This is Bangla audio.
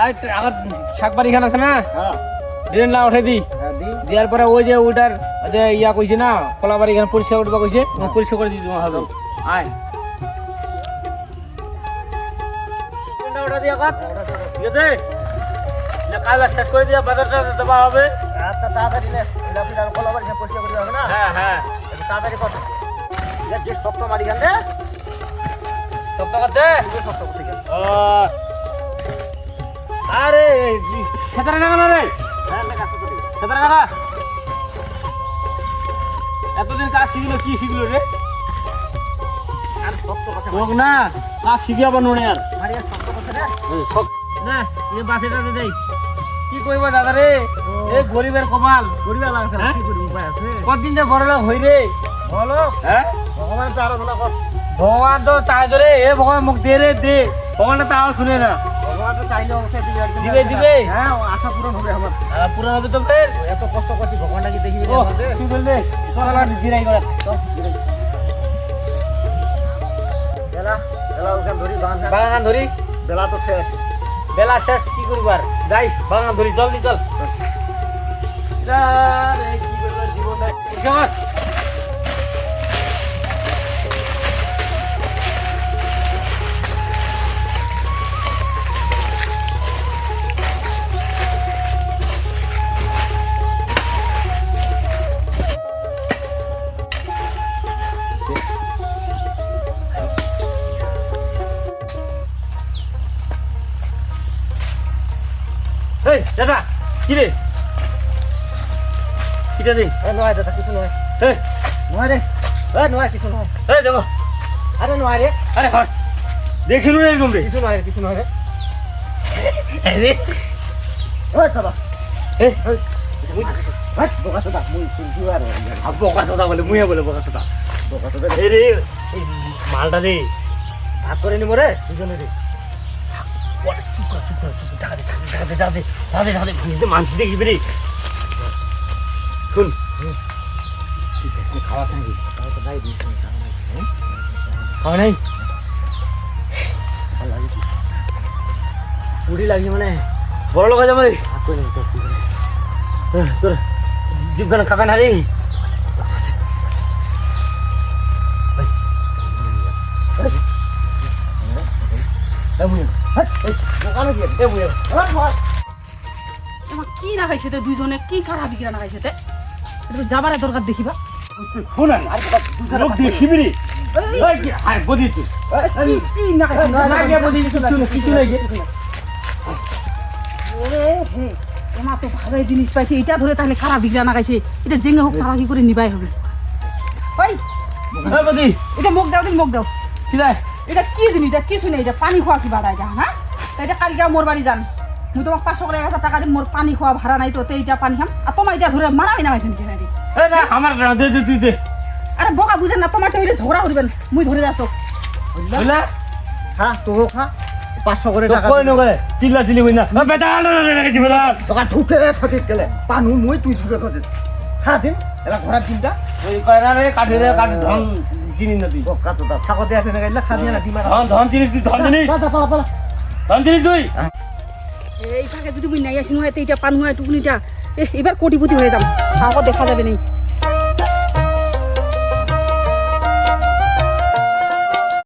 আর আগত শাকবাড়ি খান আছে না হ্যাঁ ড্রেন লা উঠাই দি দি দেওয়ার পরে ওই যে ওটার যে ইয়া কইছে না খোলাবাড়ি এখানে পরিষ্কার করবা কইছে পরিষ্কার করে দিই তোমার হাতে আয় ড্রেনটা উঠা দিয়া কাট ঠিক আছে না কাজ শেষ করে দিয়া বাজারটা দেওয়া হবে আচ্ছা তাড়াতাড়ি নে এটা আপনি আর কলাবার যে পরিষ্কার করতে হবে না হ্যাঁ হ্যাঁ একটু তাড়াতাড়ি কর এটা যে শক্ত মারি গান রে শক্ত করতে শক্ত করতে গেল আরে 17 টাকা না রে হ্যাঁ না কাজ করতে 17 টাকা এতদিন কাজ শিখলো কি শিখলো রে আর শক্ত কথা হোক না কাজ শিখে আবার নুনে আর মারি আর শক্ত করতে রে না এই বাসেটাতে দেই কি কইব দাদা রে এই গরিবের কপাল গরিবা লাগছে হ্যাঁ? কি করি উপায় আছে কতদিন যে বড় লোক হই রে বলো হ্যাঁ ভগবান তো আরাধনা কর ভগবান তো চাই ধরে এ ভগবান মুখ দে রে দে ভগবান তাও শুনে না ভগবান তো চাইলে অবশ্যই দিবে একদিন দিবে, দিবে। হ্যাঁ আশা পূরণ হবে আমার পুরো হবে তো ফের এত কষ্ট করছি ভগবানটা কি দেখিবি ও আমাদের কি বলবে চল আর জিরাই করা বেলা বেলা ওখান ধরি বাগান বাগান ধরি বেলা তো শেষ বেলা শেষ কি করবার যাই বাগান ধরি জলদি চল রে কি করবার জীবন কেমন এই দাদা কি রে কিটা রে নয় দাদা কিছু নয় এই নয় রে নয় কিছু নয় এই দেখো আরে নয় রে আরে হট দেখিলু রে এরকম রে কিছু নয় রে কিছু নয় রে আরে ওই দাদা এই ওই বোকা দাদা মুই শুনছি আর বোকা সোদা বলে মুয়ে বলে বোকা সোদা বোকা দাদা এই রে এই মালটা রে ভাগ করে নিব রে দুজনে রে চুপ কর ঢাকা দে মানুষ দেখবি রে শুন খাওয়া থাকি তাও তো নাই দিস খাওয়া নাই ভালো লাগে পুরি লাগছে মানে বড় লোক হয়ে যাবে ভাগ করে নিব তোর জীবখানা খাবে না রে কি না খাইছে তে দুইজনে কি কারা বিক্রা না খাইছে তে এটা যাবার দরকার দেখিবা শোন লোক দেখিবি রে কি না খাইছে কিছু নাই এমা তো ভালোই জিনিস পাইছে এটা ধরে তাহলে কারা বিক্রা না খাইছে এটা জেঙ্গে হোক তারা কি করে নিবাই হবে ওই এটা মুখ দাও মুখ দাও কি দেয় এটা কি জিনিস এটা কিছু নেই এটা পানি খাওয়া কি বাড়া এটা হ্যাঁ এটা কালকে মোর বাড়ি যান মুই তোমাক 500 করে 1000 টাকা দিম মোর পানি খাওয়া ভাড়া নাই তো এইটা পানি খাম আর তোমার এটা ধরে মারাই না হইছেন কি নাকি আমার দে তুই দে আরে বকা বুঝেন না তোমার হইলে ঝগড়া করবেন মুই ধরে যাচ্ছ বুঝলা খা তো খা 500 করে টাকা কই নগে চিল্লা চিল্লি কই না বেটা লাগাইছি বেটা টাকা ঢুকে খতিত গেলে পানু মই তুই ঢুকে খতিত খা দিন এলা ঘোড়া দিনটা ওই কয় না রে কাঠে ধন জিনিস না তুই বকা তো থাকতে আছে না গাইলা খা দিয়া না দিমা ধন জিনিস তুই ধন জিনিস পালা পালা ধন জিনিস তুই এই থাকে যদি মুই নাই আসি নয় তো এইটা পান হয় টুকুনিটা এবার কোটিপতি হয়ে যাম তারপর দেখা যাবে নেই